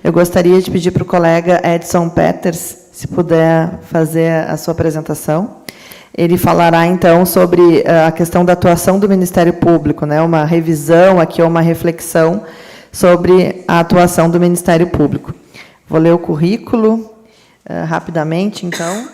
Eu gostaria de pedir para o colega Edson Peters, se puder fazer a sua apresentação. Ele falará, então, sobre a questão da atuação do Ministério Público, né, uma revisão aqui, uma reflexão sobre a atuação do Ministério Público. Vou ler o currículo rapidamente, então.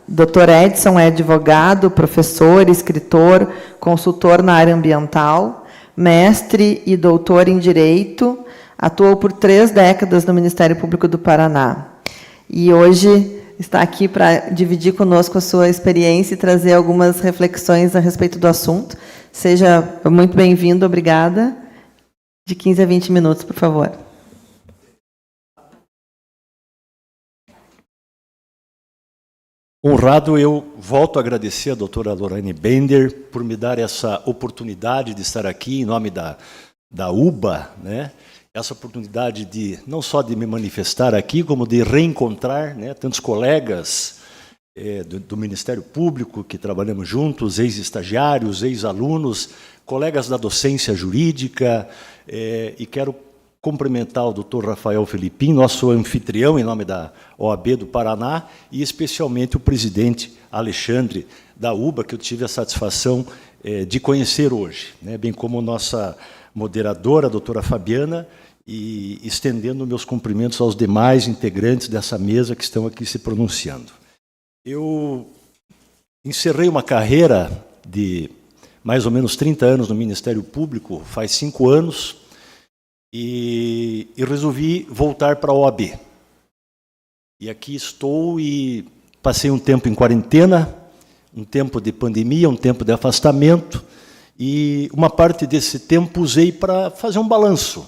Dr. Edson é advogado, professor, escritor, consultor na área ambiental, mestre e doutor em Direito, atuou por 3 décadas no Ministério Público do Paraná. E hoje está aqui para dividir conosco a sua experiência e trazer algumas reflexões a respeito do assunto. Seja muito bem-vindo, obrigada. De 15 a 20 minutos, por favor. Honrado, eu volto a agradecer a doutora Lorraine Bender por me dar essa oportunidade de estar aqui em nome da UBA, né? Essa oportunidade de não só de me manifestar aqui, como de reencontrar, né, tantos colegas do Ministério Público que trabalhamos juntos, ex-estagiários, ex-alunos, colegas da docência jurídica, e quero cumprimentar o doutor Rafael Felipim, nosso anfitrião em nome da OAB do Paraná, e especialmente o presidente Alexandre da UBA, que eu tive a satisfação de conhecer hoje, né, bem como nossa moderadora, a doutora Fabiana, e estendendo meus cumprimentos aos demais integrantes dessa mesa que estão aqui se pronunciando. Eu encerrei uma carreira de mais ou menos 30 anos no Ministério Público, faz 5 anos, e resolvi voltar para a OAB. E aqui estou e passei um tempo em quarentena, um tempo de pandemia, um tempo de afastamento, e uma parte desse tempo usei para fazer um balanço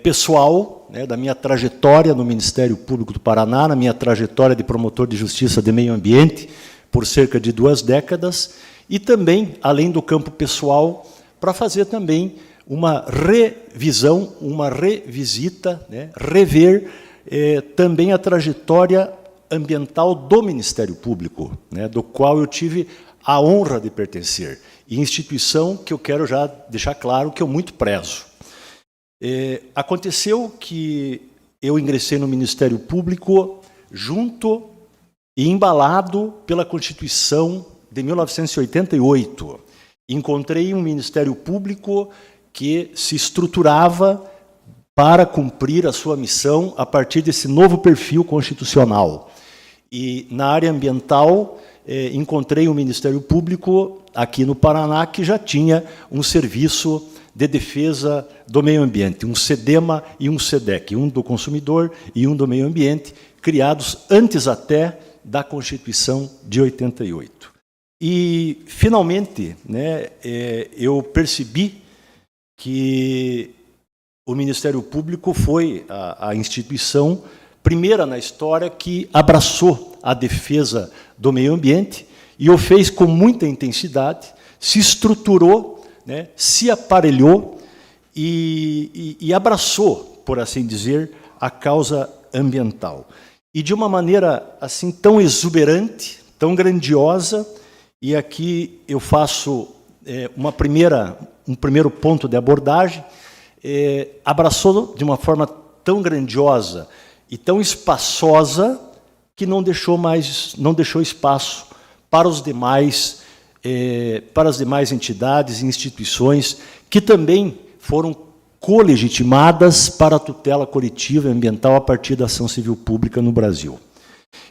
pessoal, né, da minha trajetória no Ministério Público do Paraná, na minha trajetória de promotor de justiça de meio ambiente, por cerca de 2 décadas, e também, além do campo pessoal, para fazer também uma revisão, uma revisita, né, rever também a trajetória ambiental do Ministério Público, né, do qual eu tive a honra de pertencer, e instituição que eu quero já deixar claro que eu muito prezo. Aconteceu que eu ingressei no Ministério Público junto e embalado pela Constituição de 1988. Encontrei um Ministério Público que se estruturava para cumprir a sua missão a partir desse novo perfil constitucional. E, na área ambiental, encontrei um Ministério Público aqui no Paraná que já tinha um serviço de defesa do meio ambiente, um SEDEMA e um SEDEC, um do consumidor e um do meio ambiente, criados antes até da Constituição de 88. E, finalmente, né, eu percebi que o Ministério Público foi a instituição primeira na história que abraçou a defesa do meio ambiente e o fez com muita intensidade, se estruturou, né, se aparelhou e abraçou, por assim dizer, a causa ambiental. E de uma maneira assim tão exuberante, tão grandiosa, e aqui eu faço um primeiro ponto de abordagem, abraçou de uma forma tão grandiosa e tão espaçosa que não deixou espaço para as demais entidades e instituições que também foram colegitimadas para a tutela coletiva e ambiental a partir da ação civil pública no Brasil.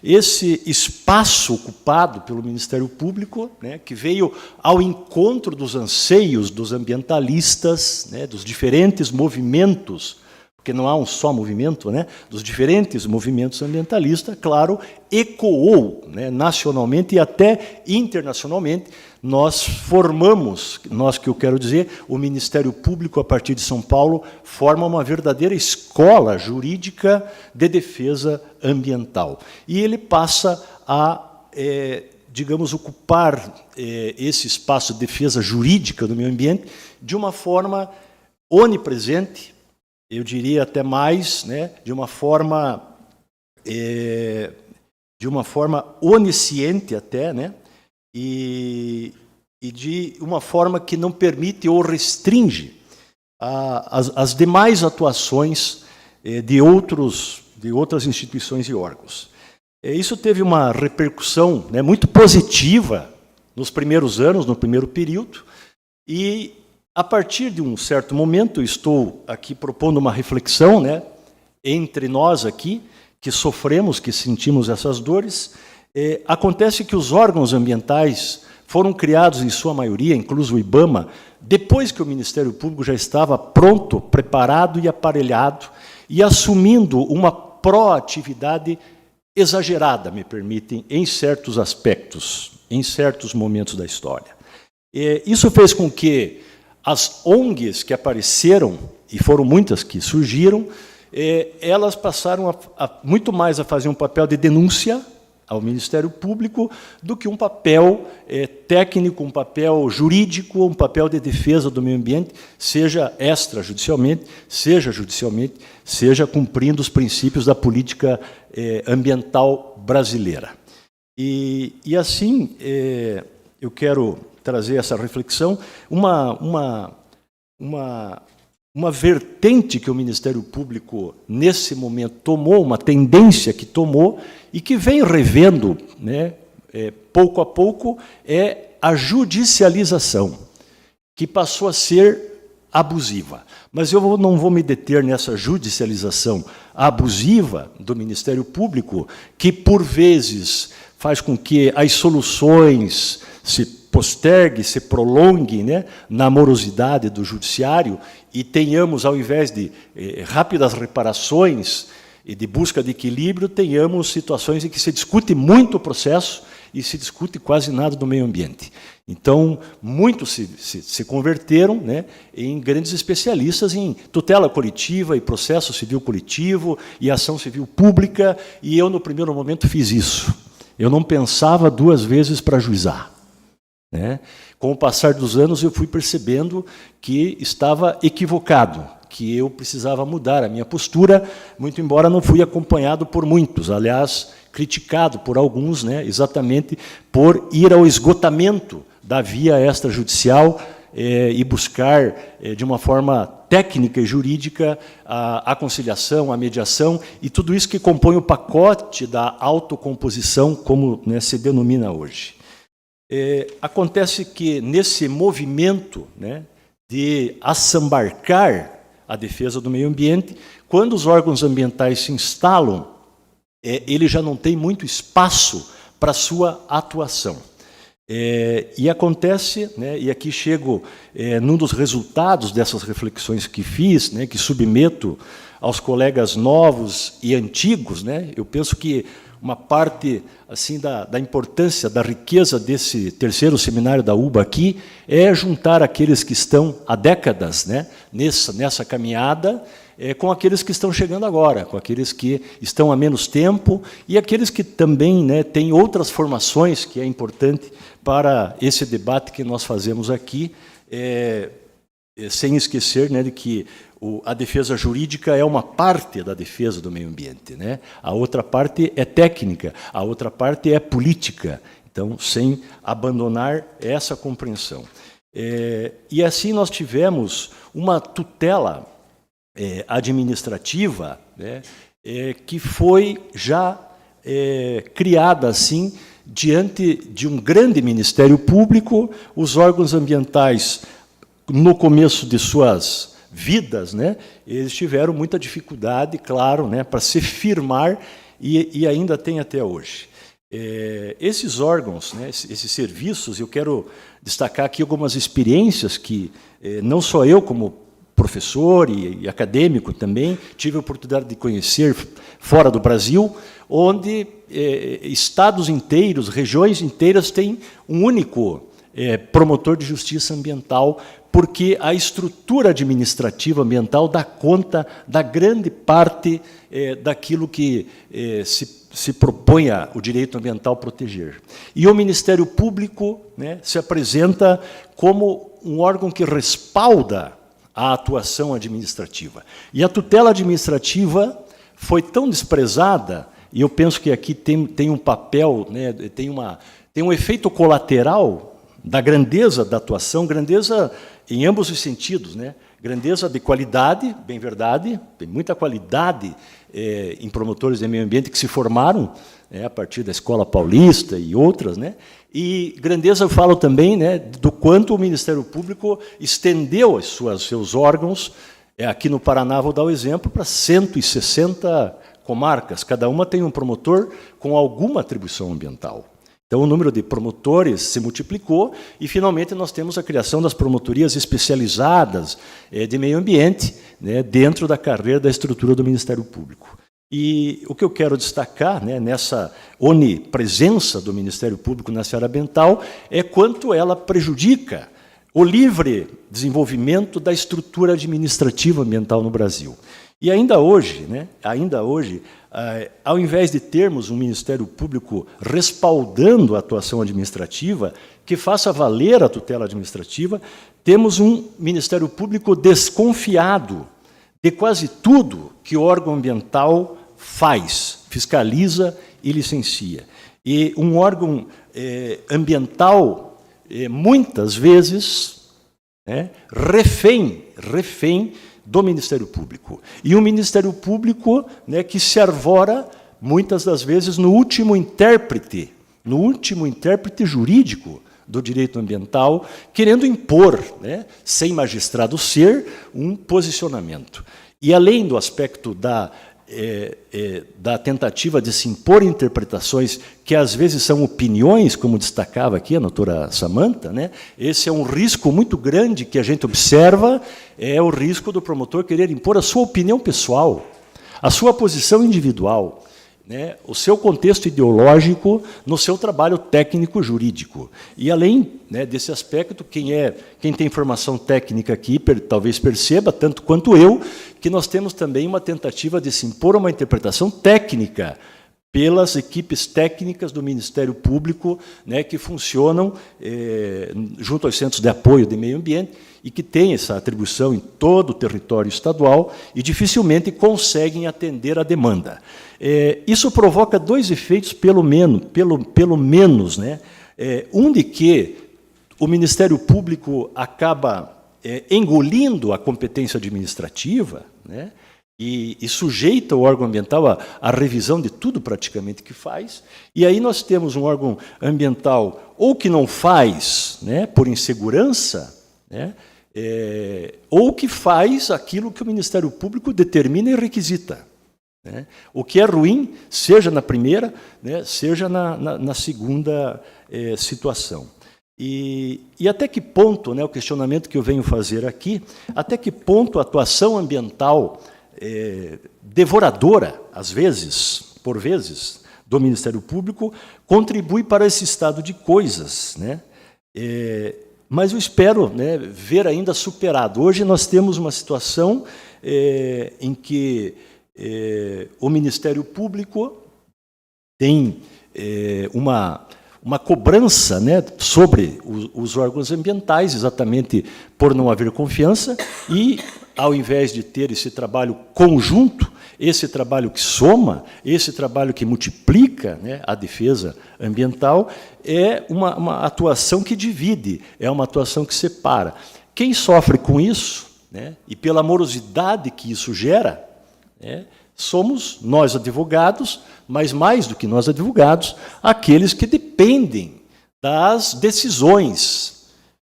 Esse espaço ocupado pelo Ministério Público, né, que veio ao encontro dos anseios dos ambientalistas, né, dos diferentes movimentos, porque não há um só movimento, né, dos diferentes movimentos ambientalistas, claro, ecoou, né, nacionalmente e até internacionalmente. Nós formamos, que eu quero dizer, o Ministério Público, a partir de São Paulo, forma uma verdadeira escola jurídica de defesa ambiental. E ele passa a, digamos, ocupar esse espaço de defesa jurídica do meio ambiente de uma forma onipresente, eu diria até mais, né, de uma forma onisciente até, né, e de uma forma que não permite ou restringe as demais atuações de outras instituições e órgãos. Isso teve uma repercussão, né, muito positiva nos primeiros anos, no primeiro período, e, a partir de um certo momento, estou aqui propondo uma reflexão, né, entre nós aqui, que sofremos, que sentimos essas dores. Acontece que os órgãos ambientais foram criados, em sua maioria, incluso o IBAMA, depois que o Ministério Público já estava pronto, preparado e aparelhado, e assumindo uma proatividade exagerada, me permitem, em certos aspectos, em certos momentos da história. Isso fez com que as ONGs que apareceram, e foram muitas que surgiram, elas passaram muito mais a fazer um papel de denúncia ao Ministério Público do que um papel técnico, um papel jurídico, um papel de defesa do meio ambiente, seja extrajudicialmente, seja cumprindo os princípios da política ambiental brasileira. E assim, eu quero trazer essa reflexão, uma vertente que o Ministério Público, nesse momento, tomou, uma tendência que tomou, e que vem revendo, né, pouco a pouco, é a judicialização, que passou a ser abusiva. Mas eu não vou me deter nessa judicialização abusiva do Ministério Público, que, por vezes, faz com que as soluções se postergue, se prolongue, né, na morosidade do judiciário, e tenhamos, ao invés de rápidas reparações e de busca de equilíbrio, tenhamos situações em que se discute muito o processo e se discute quase nada do meio ambiente. Então, muitos se converteram, né, em grandes especialistas em tutela coletiva e processo civil coletivo e ação civil pública, e eu, no primeiro momento, fiz isso. Eu não pensava duas vezes para ajuizar, né? Com o passar dos anos, eu fui percebendo que estava equivocado, que eu precisava mudar a minha postura, muito embora não fui acompanhado por muitos, aliás, criticado por alguns, né, exatamente por ir ao esgotamento da via extrajudicial e buscar, de uma forma técnica e jurídica, a conciliação, a mediação, e tudo isso que compõe o pacote da autocomposição, como, né, se denomina hoje. Acontece que, nesse movimento, né, de assambarcar a defesa do meio ambiente, quando os órgãos ambientais se instalam, ele já não tem muito espaço para a sua atuação. E acontece, né, e aqui chego num dos resultados dessas reflexões que fiz, né, que submeto aos colegas novos e antigos, né, eu penso que uma parte assim da importância, da riqueza desse terceiro seminário da UBA aqui é juntar aqueles que estão há décadas, né, nessa caminhada, com aqueles que estão chegando agora, com aqueles que estão há menos tempo e aqueles que também, né, têm outras formações, que é importante para esse debate que nós fazemos aqui, sem esquecer, né, de que a defesa jurídica é uma parte da defesa do meio ambiente, né? A outra parte é técnica, a outra parte é política. Então, sem abandonar essa compreensão. E assim nós tivemos uma tutela administrativa, né, que foi já criada assim, diante de um grande Ministério Público. Os órgãos ambientais, no começo de suas vidas, né, eles tiveram muita dificuldade, claro, né, para se firmar, e ainda tem até hoje. Esses órgãos, né, esses serviços, eu quero destacar aqui algumas experiências que não só eu, como professor e acadêmico também, tive a oportunidade de conhecer fora do Brasil, onde estados inteiros, regiões inteiras têm um único promotor de justiça ambiental, porque a estrutura administrativa ambiental dá conta da grande parte daquilo que se propõe o direito ambiental proteger. E o Ministério Público, né, se apresenta como um órgão que respalda a atuação administrativa. E a tutela administrativa foi tão desprezada, e eu penso que aqui tem um papel, né, tem um efeito colateral da grandeza da atuação, grandeza em ambos os sentidos, né? Grandeza de qualidade, bem verdade, tem muita qualidade em promotores de meio ambiente que se formaram a partir da Escola Paulista e outras, né? E grandeza eu falo também, né, do quanto o Ministério Público estendeu seus órgãos. Aqui no Paraná, vou dar o exemplo, para 160 comarcas. Cada uma tem um promotor com alguma atribuição ambiental. Então, o número de promotores se multiplicou e, finalmente, nós temos a criação das promotorias especializadas de meio ambiente, né, dentro da carreira da estrutura do Ministério Público. E o que eu quero destacar, né, nessa onipresença do Ministério Público na seara ambiental é quanto ela prejudica o livre desenvolvimento da estrutura administrativa ambiental no Brasil. E ainda hoje, ao invés de termos um Ministério Público respaldando a atuação administrativa, que faça valer a tutela administrativa, temos um Ministério Público desconfiado de quase tudo que o órgão ambiental faz, fiscaliza e licencia. E um órgão ambiental, muitas vezes, refém do Ministério Público. E um Ministério Público, né, que se arvora, muitas das vezes, no último intérprete jurídico do direito ambiental, querendo impor, né, sem magistrado ser, um posicionamento. E, além do aspecto da tentativa de se impor interpretações que, às vezes, são opiniões, como destacava aqui a doutora Samantha, né? Esse é um risco muito grande que a gente observa, é o risco do promotor querer impor a sua opinião pessoal, a sua posição individual, né, o seu contexto ideológico no seu trabalho técnico-jurídico. E, além, né, desse aspecto, quem tem formação técnica aqui talvez perceba, tanto quanto eu, que nós temos também uma tentativa de se impor uma interpretação técnica pelas equipes técnicas do Ministério Público, né, que funcionam junto aos centros de apoio de meio ambiente e que têm essa atribuição em todo o território estadual e dificilmente conseguem atender a demanda. Isso provoca dois efeitos, pelo menos, né? Um de que o Ministério Público acaba engolindo a competência administrativa, né? E sujeita o órgão ambiental à revisão de tudo praticamente que faz, e aí nós temos um órgão ambiental ou que não faz, né, por insegurança, né, ou que faz aquilo que o Ministério Público determina e requisita, né, o que é ruim, seja na primeira, né, seja na segunda situação. E até que ponto, né, o questionamento que eu venho fazer aqui, até que ponto a atuação ambiental devoradora, às vezes, por vezes, do Ministério Público, contribui para esse estado de coisas, né? Mas eu espero, né, ver ainda superado. Hoje nós temos uma situação em que o Ministério Público tem uma cobrança, né, sobre os órgãos ambientais, exatamente por não haver confiança, e, ao invés de ter esse trabalho conjunto, esse trabalho que soma, esse trabalho que multiplica, né, a defesa ambiental, é uma atuação que divide, é uma atuação que separa. Quem sofre com isso, né, e pela morosidade que isso gera, né, somos nós, advogados, mas, mais do que nós, advogados, aqueles que dependem das decisões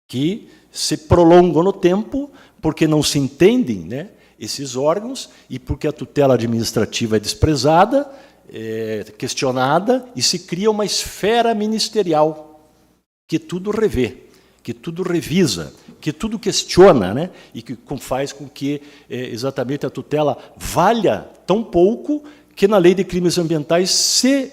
que se prolongam no tempo, porque não se entendem, né, esses órgãos, e porque a tutela administrativa é desprezada, questionada, e se cria uma esfera ministerial que tudo revê, que tudo revisa, que tudo questiona, né, e que faz com que exatamente a tutela valha tão pouco que na Lei de Crimes Ambientais se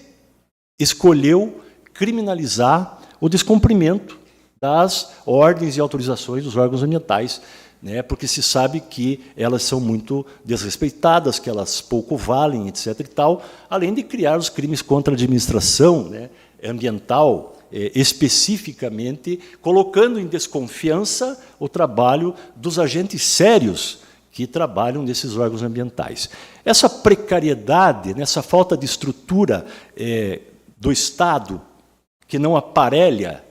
escolheu criminalizar o descumprimento das ordens e autorizações dos órgãos ambientais, né, porque se sabe que elas são muito desrespeitadas, que elas pouco valem, etc. e tal, além de criar os crimes contra a administração, né, ambiental, especificamente, colocando em desconfiança o trabalho dos agentes sérios que trabalham nesses órgãos ambientais. Essa precariedade, essa falta de estrutura do Estado, que não aparelha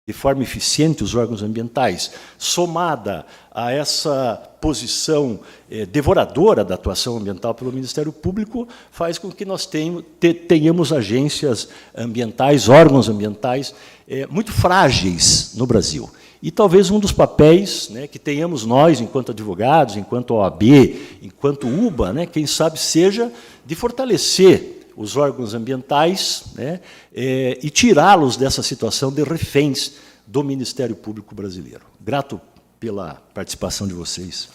de forma eficiente os órgãos ambientais, somada a essa posição devoradora da atuação ambiental pelo Ministério Público, faz com que nós tenhamos agências ambientais, órgãos ambientais muito frágeis no Brasil. E talvez um dos papéis, né, que tenhamos nós, enquanto advogados, enquanto OAB, enquanto UBA, né, quem sabe seja de fortalecer os órgãos ambientais, né, e tirá-los dessa situação de reféns do Ministério Público brasileiro. Grato pela participação de vocês.